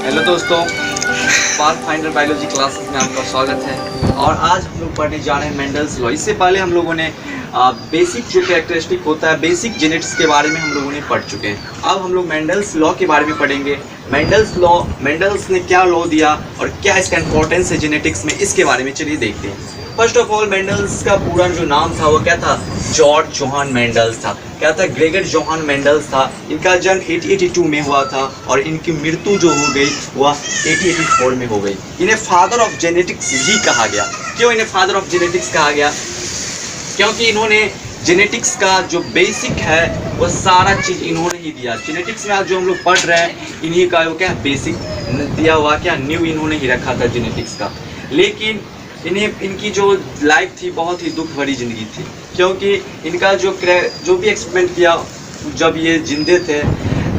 Hello दोस्तों, pathfinder biology classes में आपका स्वागत है। और आज हम लोग पढ़ने जा रहे हैं मेंडल्स लॉ। इससे पहले हम लोगों ने बेसिक जो कैरेक्टरिस्टिक होता है, बेसिक जेनेटिक्स के बारे में हम लोगों ने पढ़ चुके हैं। अब हम लोग मेंडल्स लॉ के बारे में पढ़ेंगे। मेंडल्स लॉ, मेंडल्स ने क्या लॉ दिया और क्या इसका इंपॉर्टेंस है जेनेटिक्स में, इसके बारे में चलिए देखते हैं। फर्स्ट ऑफ ऑल, मेंडल्स का पूरा जो नाम था वो क्या था? जॉर्ज जोहान मेंडल्स था। क्या था? ग्रेगर जोहान मेंडल्स था। इनका जन्म 1882 में हुआ था और इनकी मृत्यु जो हो गई वह 1884 में हो गई। इन्हें फादर ऑफ जेनेटिक्स भी कहा गया। क्यों इन्हें फादर ऑफ जेनेटिक्स कहा गया? क्योंकि इन्होंने जेनेटिक्स का जो बेसिक है वो सारा चीज़ इन्होंने ही दिया। जेनेटिक्स में आज जो हम लोग पढ़ रहे हैं, इन्हीं का वो क्या बेसिक दिया हुआ, क्या न्यू इन्होंने ही रखा था जेनेटिक्स का। लेकिन इनकी जो लाइफ थी बहुत ही दुख भरी ज़िंदगी थी, क्योंकि इनका जो भी एक्सपेरिमेंट किया जब ये जिंदे थे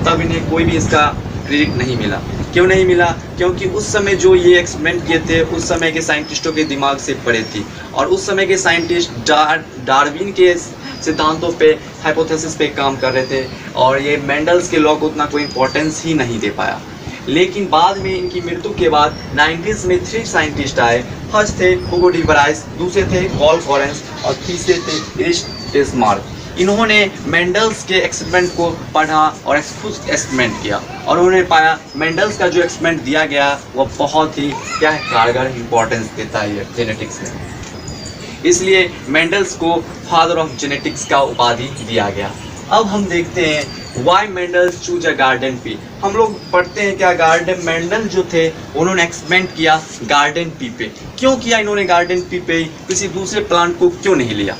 तब इन्हें कोई भी इसका क्रेडिट नहीं मिला। क्यों नहीं मिला? क्योंकि उस समय जो ये एक्सपेरिमेंट किए थे उस समय के साइंटिस्टों के दिमाग से परे थी, और उस समय के साइंटिस्ट डार्विन के सिद्धांतों पे, हाइपोथेसिस पे काम कर रहे थे, और ये मेंडल्स के लॉ को उतना कोई इम्पोर्टेंस ही नहीं दे पाया। लेकिन बाद में इनकी मृत्यु के बाद 90s में 3 साइंटिस्ट आए। फर्स्ट थे हुगो डी ब्राइस, दूसरे थे कार्ल लॉरेंस और तीसरे थे एरिक बिस्मार्क। इन्होंने मेंडल्स के एक्सपेरिमेंट को पढ़ा और खुद एक्सपेरिमेंट किया, और उन्होंने पाया मेंडल्स का जो एक्सपेरिमेंट दिया गया वो बहुत ही क्या है, कारगर इंपॉर्टेंस देता है जेनेटिक्स में। इसलिए मेंडल्स को फादर ऑफ जेनेटिक्स का उपाधि दिया गया। अब हम देखते हैं why Mendel's choose a garden pea. हम लोग पढ़ते हैं क्या, गार्डन मेंडल जो थे उन्होंने एक्सपेरिमेंट किया गार्डन पी पे। क्यों किया इन्होंने गार्डन पी पे? किसी दूसरे प्लांट को क्यों नहीं लिया?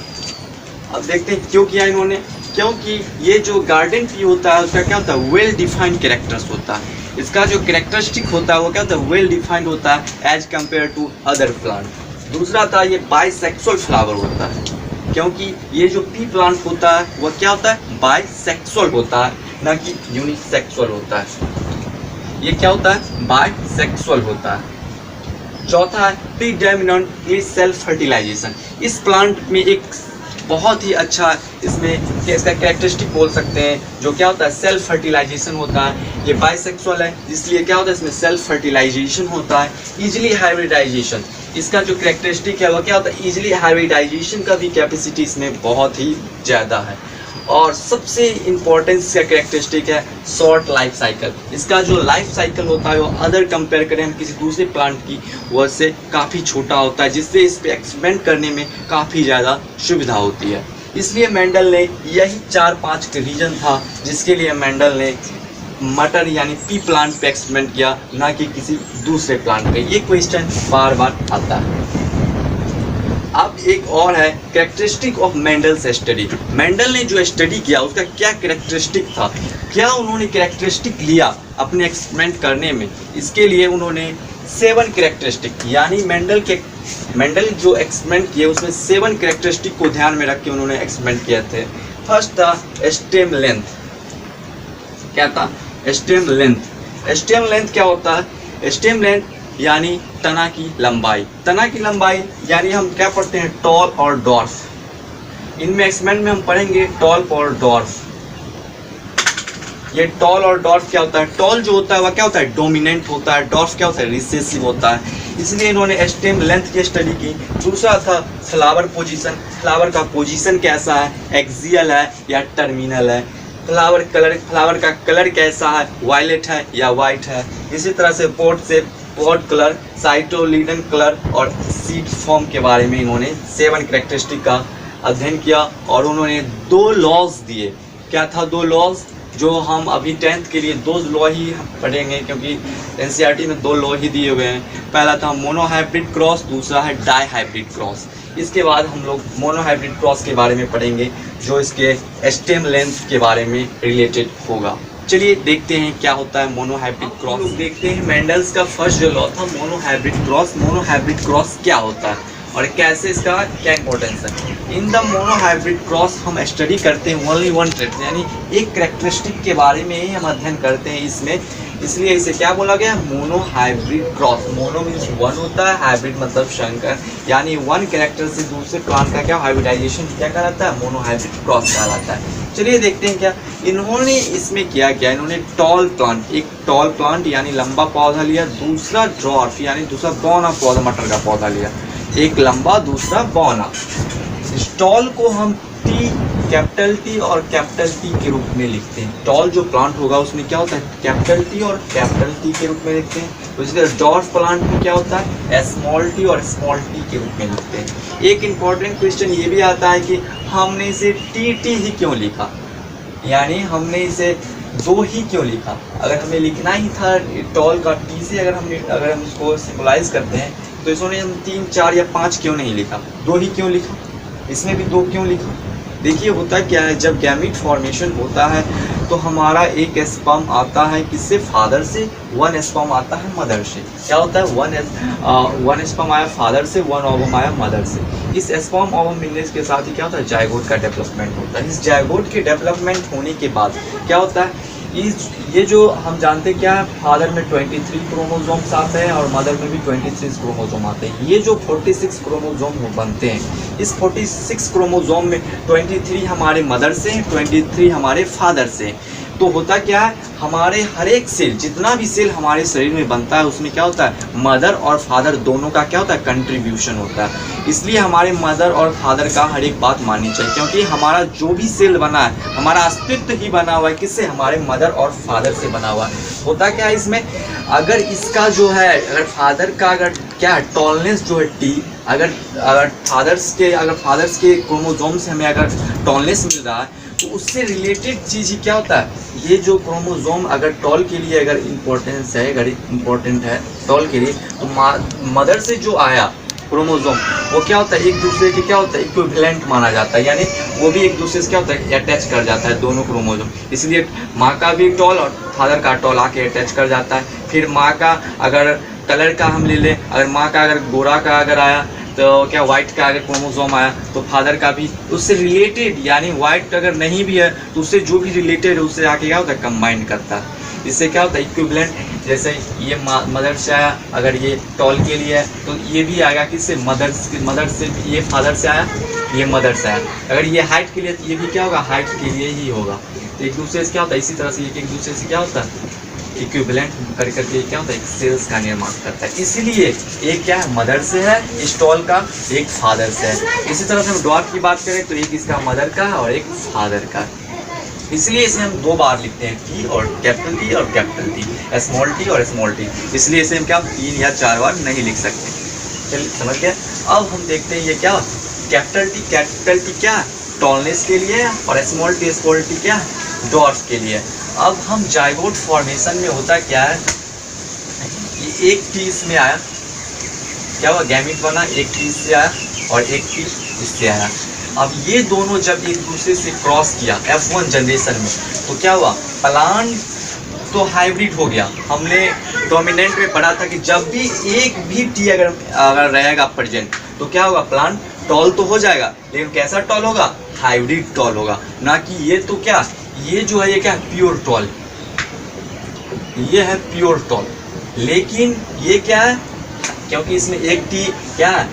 अब देखते हैं क्यों किया इन्होंने। क्योंकि ये जो गार्डन पी होता है उसका क्या होता है, वेल डिफाइंड कैरेक्टर्स होता है। इसका जो कैरेक्टरिस्टिक होता है वो क्या होता है, वेल डिफाइंड होता है as compared to other plant. दूसरा था ये बाइसेक्सुअल फ्लावर होता है, क्योंकि ये जो पी प्लांट होता है वह क्या होता है, बाइसेक्सुअल होता है, ना कि यूनिसेक्सुअल होता है। ये क्या होता है, बाइसेक्सुअल होता है। चौथा है प्रीडोमिनेंट सेल्फ फर्टिलाइजेशन। इस प्लांट में एक बहुत ही अच्छा इसमें इसका कैरेक्टरिस्टिक बोल सकते हैं, जो क्या होता है, सेल्फ फर्टिलाइजेशन होता है। ये बाइसेक्सुअल है, इसलिए क्या होता है, इसमें सेल्फ फर्टिलाइजेशन होता है। इजीली हाइब्रिडाइजेशन, इसका जो कैरेक्टरिस्टिक है वो क्या होता है, इजीली हाइब्रिडाइजेशन का भी कैपेसिटी इसमें बहुत ही ज़्यादा है। और सबसे इम्पोर्टेंस का कैरेक्टरिस्टिक है शॉर्ट लाइफ साइकिल। इसका जो लाइफ साइकिल होता है वो अदर कंपेयर करें हम किसी दूसरे प्लांट की वजह से काफ़ी छोटा होता है, जिससे इस पर एक्सपेरिमेंट करने में काफ़ी ज़्यादा सुविधा होती है। इसलिए मेंडल ने यही 4-5 रीजन था जिसके लिए मेंडल ने मटर यानी पी प्लांट पे एक्सपेरिमेंट किया, ना कि किसी दूसरे प्लांट पे। ये क्वेश्चन बार बार आता है। अब एक और है characteristic of Mendel's study. Mendel ने जो स्टडी किया उसका क्या कैरेक्टरिस्टिक था, क्या उन्होंने कैरेक्टरिस्टिक लिया अपने एक्सपेरिमेंट करने में। इसके लिए उन्होंने 7 कैरेक्टरिस्टिक, यानी मेंडल जो एक्सपेरिमेंट किए उसमें 7 कैरेक्टरिस्टिक को ध्यान में रख के उन्होंने एक्सपेरिमेंट किए थे। फर्स्ट था स्टेम लेंथ। क्या था? Stem length. स्टेम लेंथ क्या होता है? स्टेम लेंथ यानी तना की लंबाई। तना की लंबाई यानी हम क्या पढ़ते हैं, टॉल और डॉर्फ। इनमें एक्सपेरिमेंट में हम पढ़ेंगे टॉल और डॉर्फ। ये टॉल और डॉर्फ क्या होता है? टॉल जो होता है वह क्या होता है, डोमिनेंट होता है। डॉर्फ क्या होता है, रिसेसिव होता है। इसलिए इन्होंने स्टेम लेंथ की स्टडी की। दूसरा था फ्लावर पोजीशन। फ्लावर का पोजीशन कैसा है, एक्सियल है या टर्मिनल है। फ्लावर का कलर कैसा है, वायलेट है या वाइट है। इसी तरह से पॉट कलर, साइटोलिडन कलर और सीड फॉर्म के बारे में इन्होंने 7 कैरेक्टरिस्टिक का अध्ययन किया, और उन्होंने 2 लॉज दिए। क्या था 2 लॉज, जो हम अभी 10th के लिए 2 लॉ ही पढ़ेंगे, क्योंकि एनसीईआरटी में 2 लॉ ही दिए हुए हैं। पहला था मोनोहाइब्रिड क्रॉस, दूसरा है डाई हाइब्रिड क्रॉस। इसके बाद हम लोग मोनोहाइब्रिड क्रॉस के बारे में पढ़ेंगे, जो इसके स्टेम लेंथ के बारे में रिलेटेड होगा। चलिए देखते हैं क्या होता है मोनोहाइब्रिड क्रॉस। देखते हैं मेंडल्स का फर्स्ट जो लॉ था मोनोहाइब्रिड क्रॉस। मोनोहाइब्रिड क्रॉस क्या होता है और कैसे इसका क्या इंपॉर्टेंस है। इन द मोनोहाइब्रिड क्रॉस हम स्टडी करते हैं ओनली 1 ट्रेट, यानी एक कैरेक्टरिस्टिक के बारे में ही हम अध्ययन करते हैं इसमें, इसलिए इसे क्या बोला गया, मोनोहाइब्रिड क्रॉस। मोनो मीन्स 1 होता है, हाइब्रिड मतलब संकर, यानी 1 कैरेक्टर से दूसरे प्लांट का क्या हाइब्रिडाइजेशन क्या कहलाता है, मोनोहाइब्रिड क्रॉस कहलाता है। चलिए देखते हैं क्या इन्होंने इसमें किया क्या। इन्होंने टॉल प्लांट, एक टॉल प्लांट यानी लंबा पौधा लिया, दूसरा ड्वार्फ यानी दूसरा बौना पौधा, मटर का पौधा लिया। एक लंबा दूसरा बौना। इस टॉल को हम टी, कैपिटल टी और कैपिटल टी के रूप में लिखते हैं। टॉल जो प्लांट होगा उसमें क्या होता है, कैपिटल टी और कैपिटल टी के रूप में लिखते हैं। तो इसी तरह डॉर्फ प्लांट में क्या होता है, स्मॉल टी और स्मॉल टी के रूप में लिखते हैं। एक इम्पॉर्टेंट क्वेश्चन ये भी आता है कि हमने इसे टी टी ही क्यों लिखा, यानी हमने इसे दो ही क्यों लिखा। अगर हमें लिखना ही था टॉल का टी से, अगर हम इसको सिंबलाइज करते हैं तो इसमें हम 3, 4 या 5 क्यों नहीं लिखा, दो ही क्यों लिखा, इसमें भी दो क्यों लिखा। देखिए होता क्या है, जब गैमीट फॉर्मेशन होता है तो हमारा एक स्पर्म आता है किससे, फादर से, 1 स्पर्म आता है मदर से। क्या होता है, 1 स्पर्म आया फादर से, 1 ओवम आया मदर से। इस स्पर्म ओवम मिलने के साथ ही क्या होता है, जायगोट का डेवलपमेंट होता है। इस जायगोट के डेवलपमेंट होने के बाद क्या होता है, ये जो हम जानते हैं क्या है, फादर में 23 क्रोमोसोम्स आते हैं और मदर में भी 26 क्रोमोसोम आते हैं। ये जो 46 क्रोमोसोम बनते हैं, इस 46 क्रोमोसोम में 23 हमारे मदर से हैं, 23 हमारे फादर से हैं। तो होता क्या है, हमारे हर एक सेल, जितना भी सेल हमारे शरीर में बनता है उसमें क्या होता है, मदर और फादर दोनों का क्या होता है, कंट्रीब्यूशन होता है। इसलिए हमारे मदर और फादर का हर एक बात माननी चाहिए, क्योंकि हमारा जो भी सेल बना है, हमारा अस्तित्व ही बना हुआ है किससे, हमारे मदर और फादर से बना हुआ है। होता क्या है इसमें, अगर इसका जो है, अगर फादर का अगर क्या है टॉलनेस जो है टी, अगर फादर्स के क्रोमोसोम से हमें अगर टॉलनेस मिल रहा है तो उससे रिलेटेड चीज़ ही क्या होता है, ये जो क्रोमोसोम अगर टॉल के लिए अगर इम्पोर्टेंट है टॉल के लिए, तो मदर से जो आया क्रोमोसोम वो क्या होता है, एक दूसरे के क्या होता है, इक्विवेलेंट माना जाता है, यानी वो भी एक दूसरे से क्या होता है, अटैच कर जाता है दोनों क्रोमोसोम। इसलिए माँ का भी टॉल और फादर का टॉल आके अटैच कर जाता है। फिर माँ का अगर कलर का हम ले लें, अगर माँ का अगर गोरा का अगर आया तो क्या वाइट का अगर क्रोमोसोम आया तो फादर का भी उससे रिलेटेड, यानी वाइट अगर नहीं भी है तो उससे जो भी रिलेटेड है उससे आके क्या होता है, कंबाइन करता है। इससे क्या होता है, इक्विवेलेंट। जैसे ये मदर से आया, अगर ये टॉल के लिए है तो ये भी आएगा किससे, मदर से, ये फादर से आया, ये मदर से आया। अगर ये हाइट के लिए तो ये भी क्या होगा, हाइट के लिए ही होगा। तो एक दूसरे से क्या होता है, इसी तरह से एक दूसरे से क्या होता है, इक्विवेलेंट करके क्या होता है, एक सेल्स का निर्माण करता है। इसीलिए एक क्या है, मदर से है इस टॉल का, एक फादर से है। इसी तरह से हम डॉट की बात करें तो एक इसका मदर का है और एक फादर का। इसलिए इसे हम 2 बार लिखते हैं, टी और कैपिटल टी और कैपिटल टी, स्मॉल टी और स्मॉल टी। इसलिए इसे हम क्या 3 या 4 बार नहीं लिख सकते। चलिए समझ गए। अब हम देखते हैं ये क्या, कैपिटल टी क्या है, टॉलनेस के लिए, और स्मॉल टी क्या है, डॉर्फ के लिए। अब हम जाइगोट फॉर्मेशन में होता क्या है, ये एक टी इसमें आया, क्या हुआ, गैमीट बना, एक टी इससे आया और एक टी इससे आया। अब ये दोनों जब एक दूसरे से क्रॉस किया F1 जनरेशन में, तो क्या हुआ, प्लांट तो हाइब्रिड हो गया। हमने डोमिनेंट में पढ़ा था कि जब भी एक भी टी अगर रहेगा प्रेजेंट तो क्या होगा, प्लांट टॉल तो हो जाएगा, लेकिन कैसा टॉल होगा, हाइब्रिड टॉल होगा। ना कि ये तो क्या, ये जो है ये क्या, प्योर टॉल, ये है प्योर टॉल। लेकिन ये क्या है, क्योंकि इसमें एक टी क्या है,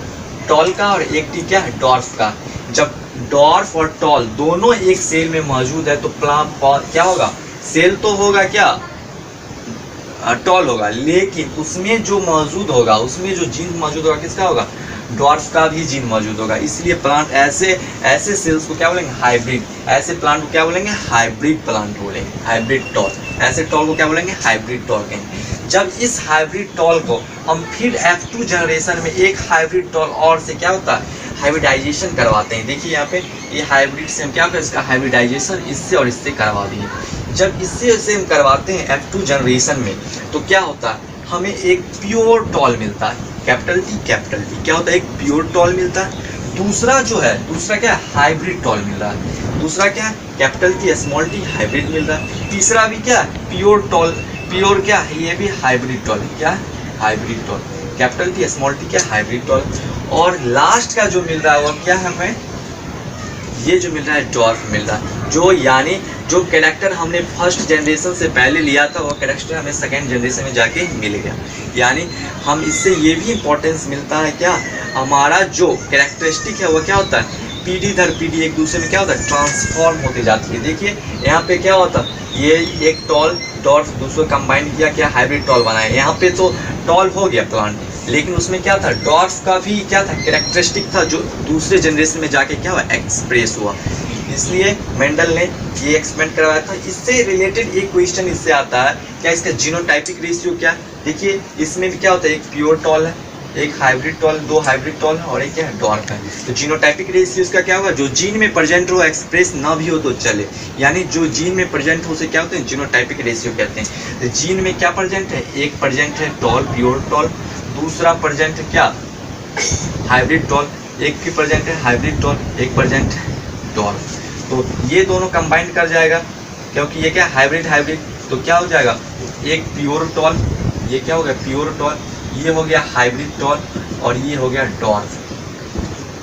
टॉल का, और एक टी क्या है, डॉर्फ का। जब डॉर्फ और टॉल दोनों एक सेल में मौजूद है तो प्लांट क्या होगा, सेल तो होगा क्या, टॉल होगा, लेकिन उसमें जो मौजूद होगा, उसमें जो जीन मौजूद होगा किसका होगा, डॉर्फ का भी जीन मौजूद होगा। इसलिए प्लांट ऐसे सेल्स को क्या बोलेंगे, हाइब्रिड। ऐसे प्लांट को क्या बोलेंगे, हाइब्रिड प्लांट बोलेंगे, हाइब्रिड टॉल। ऐसे टॉल को क्या बोलेंगे, हाइब्रिड टॉल कहेंगे। जब इस हाइब्रिड टॉल को हम फिर F2 जनरेशन में एक हाइब्रिड टॉल और से क्या होता है, हाइब्रिडाइजेशन करवाते हैं। देखिए यहाँ पे ये हाइब्रिड से हम क्या करते हैं, इसका हाइब्रिडाइजेशन इससे और इससे करवा दिए। जब इससे हम करवाते हैं F2 जनरेशन में तो क्या होता है, हमें एक प्योर टॉल मिलता है, कैपिटल टी क्या होता है, एक प्योर टॉल मिलता है। दूसरा जो है, दूसरा क्या है, हाइब्रिड टॉल मिल रहा है। दूसरा क्या है, capital T small T hybrid मिल रहा है। तीसरा भी क्या है, प्योर टॉल, प्योर क्या है, ये भी हाइब्रिड टॉल है। क्या है, hybrid tall, capital T small T क्या, हाइब्रिड टॉल। और लास्ट का जो मिल रहा है वो क्या है, हमें ये जो मिल रहा है डॉर्फ मिल रहा है। जो यानी जो कैरेक्टर हमने फर्स्ट जनरेशन से पहले लिया था वो कैरेक्टर हमें सेकेंड जनरेशन में जाके मिल गया। यानी हम इससे ये भी इम्पोर्टेंस मिलता है क्या, हमारा जो कैरेक्टरिस्टिक है वो क्या होता है, पीढ़ी दर पीढ़ी एक दूसरे में क्या होता है, ट्रांसफॉर्म होते जाती है। देखिए यहाँ पे क्या होता, ये एक टॉल डॉट दूसरे कंबाइन किया, क्या हाइब्रिड टॉल बनाया। यहाँ पे तो टॉल हो गया प्लांट, लेकिन उसमें क्या था, डॉट्स का भी क्या था, कैरेक्टरिस्टिक था, जो दूसरे जनरेशन में जाके क्या हुआ, एक्सप्रेस हुआ। इसलिए मेंडल ने ये एक्सपेरिमेंट करवाया था। इससे रिलेटेड एक क्वेश्चन इससे आता है, क्या इसका जीनोटाइपिक रेशियो क्या। देखिए इसमें भी क्या होता है, एक प्योर टॉल है, एक हाइब्रिड टॉल, दो हाइब्रिड टॉल है और एक क्या है, डॉर्फ है। तो जीनोटाइपिक रेशियो इसका क्या होगा, जो जीन में प्रेजेंट हो, एक्सप्रेस ना भी हो तो चले, यानी जो जीन में प्रेजेंट हो उसे क्या होते हैं, जीनोटाइपिक रेशियो कहते हैं। तो जीन में क्या प्रेजेंट है, एक प्रेजेंट है टॉल, प्योर टॉल, दूसरा प्रेजेंट है क्या, हाइब्रिड टॉल, एक की प्रेजेंट है हाइब्रिड टॉल, एक प्रेजेंट है डॉर्फ। तो ये दोनों कंबाइन कर जाएगा, क्योंकि ये क्या हाइब्रिड हाइब्रिड, तो क्या हो जाएगा, एक प्योर टॉल, ये क्या हो गया प्योर टॉल, ये हो गया हाइब्रिड टॉल और ये हो गया डॉर्फ।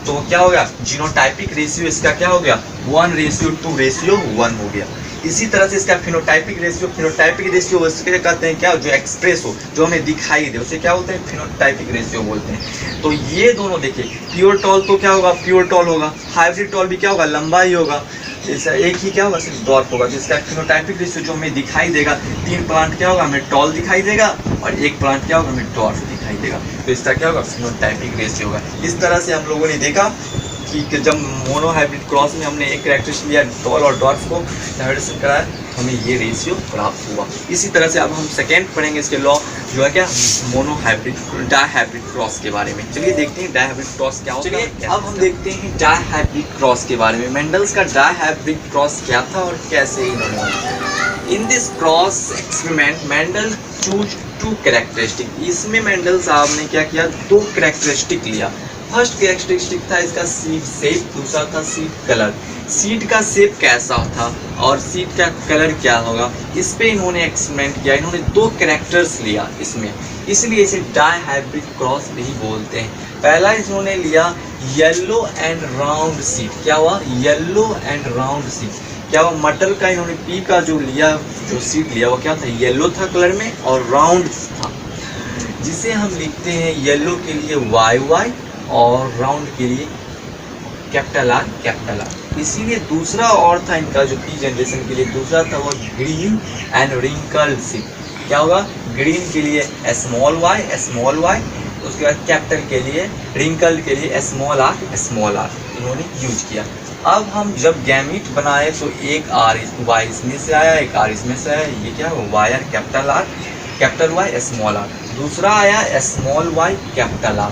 तो क्या हो गया, जीनोटाइपिक रेशियो इसका क्या हो गया, 1:2:1 हो गया। इसी तरह से इसका फिनोटाइपिक रेशियो उसके कहते हैं क्या, जो एक्सप्रेस हो, जो हमें दिखाई दे, उसे क्या बोलते हैं, फिनोटाइपिक रेशियो बोलते हैं। तो ये दोनों देखिए, प्योर टॉल तो क्या होगा, प्योर टॉल होगा, हाइब्रिड टॉल भी क्या होगा, लंबा ही होगा, जैसा एक ही क्या होगा, सिर्फ डॉर्फ होगा। जिसका फिनोटाइपिक रेशियो जो हमें दिखाई देगा, 3 प्लांट क्या होगा, हमें टॉल दिखाई देगा और एक प्लांट क्या होगा, हमें डॉर्फ दिखाई देगा। तो इसका क्या होगा, फिनोटाइपिक रेशियो होगा। इस तरह से हम लोगों ने देखा कि जब मोनो हाइब्रिड क्रॉस में हमने एक कैरेक्टरिस्टिक लिया टॉल और डॉर्फ को डाइवर्सन कराया, तो हमें ये रेशियो प्राप्त हुआ। इसी तरह से अब हम सेकेंड पढ़ेंगे इसके लॉ, जो है क्या, mono hybrid di hybrid cross के बारे में। चलिए देखते हैं डाई हाइब्रिड क्रॉस क्या होता है। चलिए अब हम देखते हैं डाई हाइब्रिड क्रॉस के बारे में। मेंडल्स का डाई हाइब्रिड क्रॉस क्या था और कैसे इन्होंने। In this cross experiment Mendel choose 2 characteristic. इसमें मेंडल साहब ने क्या किया, 2 कैरेक्टरिस्टिक लिया। फर्स्ट कैरेक्टरिस्टिक था इसका सीड शेप, दूसरा था सीड कलर। सीड का शेप कैसा था और सीड का कलर क्या होगा, इस पे इन्होंने एक्सपेरिमेंट किया। इन्होंने 2 कैरेक्टर्स लिया इसमें, इसलिए इसे डाई हाइब्रिड क्रॉस भी बोलते हैं। पहला इन्होंने लिया येलो एंड राउंड सीड। क्या हुआ, येलो एंड राउंड सीड। क्या हुआ, मटर का इन्होंने पी का जो लिया, जो सीड लिया वो क्या था, येलो था कलर में और राउंड था, जिसे हम लिखते हैं येलो के लिए YY और राउंड के लिए कैपिटल R। इसीलिए दूसरा और था इनका जो पी जनरेशन के लिए, दूसरा था वो ग्रीन एंड रिंकल्ड सीड। क्या होगा, ग्रीन के लिए स्मॉल y, उसके बाद कैपिटल के लिए, रिंकल्ड के लिए स्मॉल r इन्होंने यूज किया। अब हम जब गैमीट बनाए तो एक R Y इसमें से आया, एक R इसमें से आया, ये क्या है YR capital Y small r। दूसरा आया स्मॉल y कैपिटल R।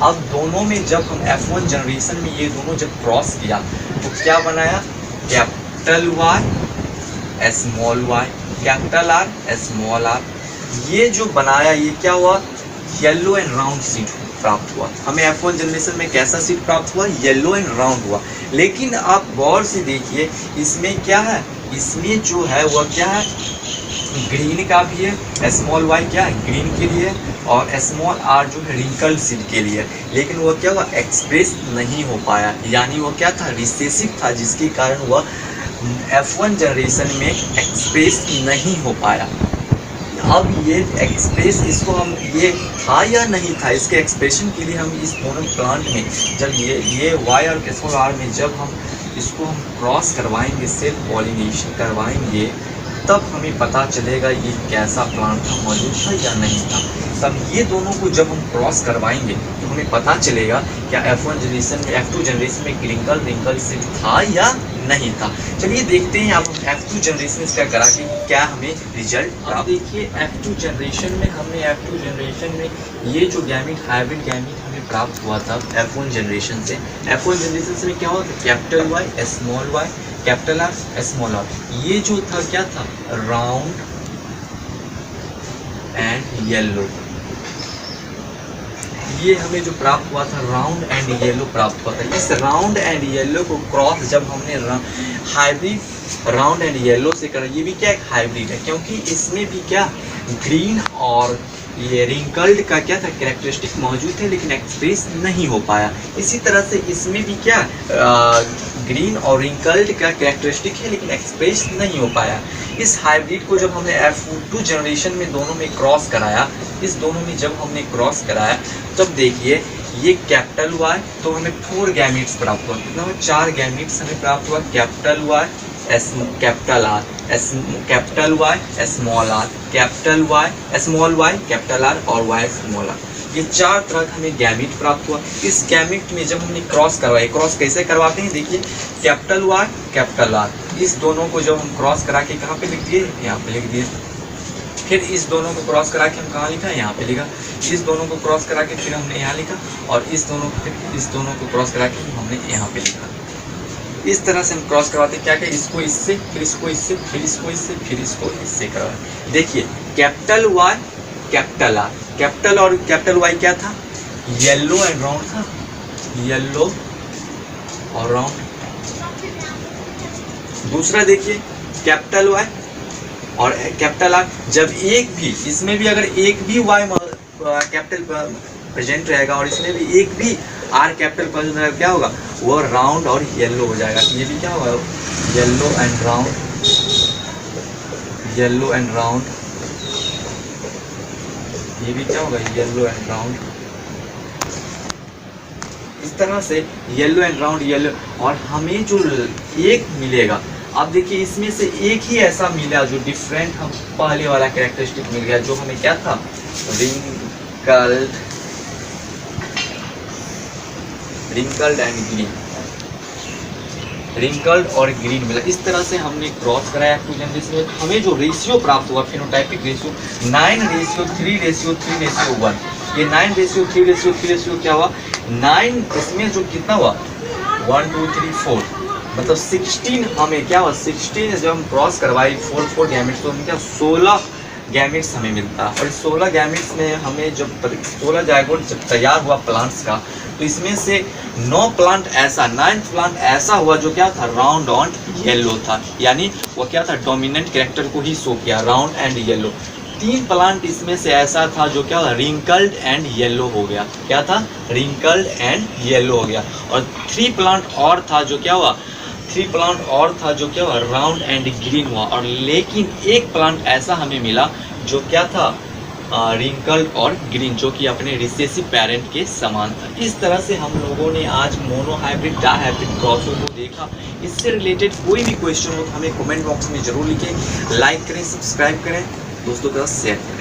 अब दोनों में जब हम F1 जनरेशन में ये दोनों जब क्रॉस किया तो क्या बनाया, capital Y small y capital R small r। ये जो बनाया ये क्या हुआ, येलो एंड राउंड सीड प्राप्त हुआ। हमें F1 जनरेशन में कैसा सीड प्राप्त हुआ, येलो एंड राउंड हुआ। लेकिन आप गौर से देखिए इसमें क्या है, इसमें जो है वह क्या है, ग्रीन का भी है, स्मॉल y क्या है, ग्रीन के लिए, और स्मॉल r जो है रिंकल्ड सीड के लिए। लेकिन वो क्या हुआ, एक्सप्रेस नहीं हो पाया, यानी वो क्या था, रिसेसिव था, जिसके कारण वह F1 जनरेशन में एक्सप्रेस नहीं हो पाया। अब ये एक्सप्रेस, इसको हम ये था या नहीं था, इसके एक्सप्रेशन के लिए हम इस दोनों प्लांट में जब ये Y और स्मॉल r में जब हम इसको हम क्रॉस करवाएंगे, सेल्फ पॉलिनेशन करवाएंगे, तब हमें पता चलेगा ये कैसा प्लांट था, मौजूद था या नहीं था। तब ये दोनों को जब हम क्रॉस करवाएंगे तो हमें पता चलेगा क्या F1 जनरेशन में, F2 जनरेशन में रिंकल सीड था या नहीं था। चलिए देखते हैं अब F2 जनरेशन इसका करा के क्या हमें रिजल्ट। अब देखिए F2 जनरेशन में हमने F2 जनरेशन में ये जो गैमीट हाइब्रिड गैमीट हमें प्राप्त हुआ था F1 जनरेशन से, F1 जनरेशन से क्या हुआ, capital Y small y capital R small r। ये जो था क्या था, राउंड एंड येलो। ये हमें जो प्राप्त हुआ था राउंड एंड येलो प्राप्त हुआ था। इस राउंड एंड येलो को क्रॉस जब हमने हाइब्रिड राउंड एंड येलो से करा, ये भी क्या एक हाइब्रिड है, क्योंकि इसमें भी क्या ग्रीन और ये रिंकल्ड का क्या था, कैरेक्टरिस्टिक मौजूद है, लेकिन एक्सप्रेस नहीं हो पाया। इसी तरह से इसमें भी क्या ग्रीन और रिंकल्ड का कैरेक्टरिस्टिक है, लेकिन एक्सप्रेस नहीं हो पाया। इस हाइब्रिड को जब हमने F2 जनरेशन में दोनों में क्रॉस कराया, इस दोनों में जब हमने क्रॉस कराया, तब देखिए ये कैपिटल Y, तो हमें 4 गैमेट्स प्राप्त हुआ। कितना हुआ? 4 गैमेट्स हमें प्राप्त हुआ। Capital Y, capital R, capital Y, small r, capital Y, small y, capital R और Y स्मॉल r। ये 4 तरह का हमें गैमेट प्राप्त हुआ। इस गैमेट में जब हमने क्रॉस करवाए, क्रॉस कैसे करवाते हैं देखिए, कैपिटल Y, कैपिटल R, इस दोनों को जब हम क्रॉस करा के कहाँ पे लिख दिए? यहाँ पे लिख दिए। फिर इस दोनों को क्रॉस करा के हम कहाँ लिखा? यहाँ पे लिखा। इस दोनों को क्रॉस करा के फिर हमने यहाँ लिखा, और इस दोनों को क्रॉस करा के हमने यहाँ पे लिखा। इस तरह से हम क्रॉस करवाते क्या क्या, इसको इससे, फिर इसको इससे, फिर इसको इससे, फिर इसको इससे करवाते। देखिए capital Y, capital R, capital और कैपिटल Y क्या था? येलो एंड राउंड था, येलो और राउंड। दूसरा देखिए कैपिटल Y और कैपिटल R, जब एक भी, इसमें भी अगर एक भी Y कैपिटल प्रेजेंट रहेगा और इसमें भी एक भी R कैपिटल प्रेजेंट रहेगा, क्या होगा? वो राउंड और येलो हो जाएगा। ये भी क्या होगा? Yellow and round, yellow and round. ये भी क्या होगा? Yellow and round. इस तरह से येलो एंड राउंड, येलो। और हमें जो एक मिलेगा, अब देखिए इसमें से एक ही ऐसा मिला जो डिफरेंट हम पहले वाला कैरेक्टरिस्टिक मिल गया, जो हमें क्या था? रिंकल्ड एंड ग्रीन, रिंकल्ड और ग्रीन मिला। इस तरह से हमने क्रॉस कराया टू जनरेशन में। हमें जो रेशियो प्राप्त हुआ, फिनोटाइपिक रेशियो 9:3:3:1। ये 9:3:3:3 क्या हुआ? 9 इसमें जो कितना हुआ? 1 2 3 4, मतलब 16 हमें क्या हुआ? 16 जब हम क्रॉस करवाई 4 गैमेट्स, तो हमें क्या 16 गैमेट्स हमें मिलता है। और इस 16 गैमेट्स में हमें जब 16 जायगोट जब तैयार हुआ प्लांट्स का, तो इसमें से 9 प्लांट ऐसा, 9th प्लांट ऐसा हुआ जो क्या था? राउंड और येलो था। यानी वो क्या था? डोमिनेंट कैरेक्टर को ही शो किया, राउंड एंड येलो। 3 प्लांट इसमें से ऐसा था जो क्या? रिंकल्ड एंड येलो हो गया। क्या था? रिंकल्ड एंड येलो हो गया। और 3 प्लांट और था जो क्या हुआ? 3 प्लांट और था जो क्या हुआ? राउंड एंड ग्रीन हुआ। और लेकिन एक प्लांट ऐसा हमें मिला जो क्या था? रिंकल्ड और ग्रीन, जो कि अपने रिसेसिव पेरेंट के समान था। इस तरह से हम लोगों ने आज मोनो हाइब्रिड डाइहाइब्रिड क्रॉसों को देखा। इससे रिलेटेड कोई भी क्वेश्चन हो तो हमें कमेंट बॉक्स में जरूर लिखें। लाइक करें, सब्सक्राइब करें, दोस्तों के साथ शेयर करें।